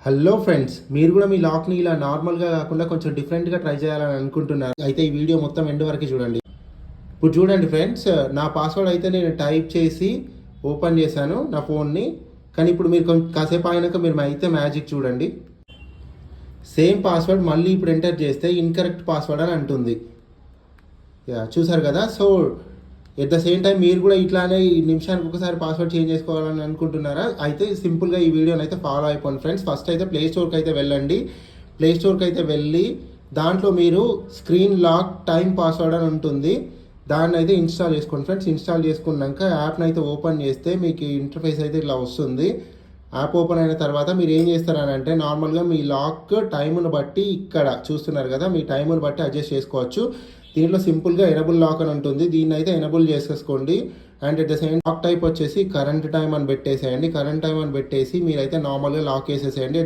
Hello friends, మీరు కూడా మీ లాక్ని ఇలా నార్మల్గా కాకుండా కొంచెం డిఫరెంట్గా ట్రై చేయాలని అనుకుంటున్నారు అయితే ఈ వీడియో మొత్తం ఎండ్ వరకు చూడండి. ఇప్పుడు చూడండి ఫ్రెండ్స్, నా పాస్వర్డ్ అయితే నేను టైప్ చేసి ఓపెన్ చేశాను నా ఫోన్ని. కానీ ఇప్పుడు మీరు కొంచెం కాసేపు అయినాక మీరు అయితే మ్యాజిక్ చూడండి. సేమ్ పాస్వర్డ్ మళ్ళీ ఇప్పుడు ఎంటర్ చేస్తే ఇన్కరెక్ట్ పాస్వర్డ్ అని అంటుంది. చూసారు కదా. So at the same time మీరు కూడా ఇట్లానే ఈ నిమిషానికి ఒకసారి పాస్వర్డ్ చేంజ్ చేసుకోవాలని అనుకుంటున్నారా? అయితే సింపుల్గా ఈ వీడియోని అయితే ఫాలో అయిపోండి ఫ్రెండ్స్. ఫస్ట్ అయితే ప్లే స్టోర్కి అయితే వెళ్ళండి. ప్లే స్టోర్కి అయితే వెళ్ళి దాంట్లో మీరు స్క్రీన్ లాక్ టైం పాస్వర్డ్ అని ఉంటుంది, దాన్ని అయితే ఇన్స్టాల్ చేసుకోండి ఫ్రెండ్స్. ఇన్స్టాల్ చేసుకున్నాక యాప్ని అయితే ఓపెన్ చేస్తే మీకు ఇంటర్ఫేస్ అయితే ఇట్లా వస్తుంది. యాప్ ఓపెన్ అయిన తర్వాత మీరు ఏం చేస్తారని అంటే నార్మల్గా మీ లాక్ టైమును బట్టి ఇక్కడ చూస్తున్నారు కదా, మీ టైమును బట్టి అడ్జస్ట్ చేసుకోవచ్చు. దీంట్లో సింపుల్గా ఎనబుల్ లాక్ అని ఉంటుంది, దీన్ని అయితే ఎనబుల్ చేసేసుకోండి. And at the same lock type వచ్చేసి కరెంట్ టైం అని పెట్టేసేయండి. కరెంట్ టైం అని పెట్టేసి మీరైతే నార్మల్గా లాక్ వేసేసేయండి.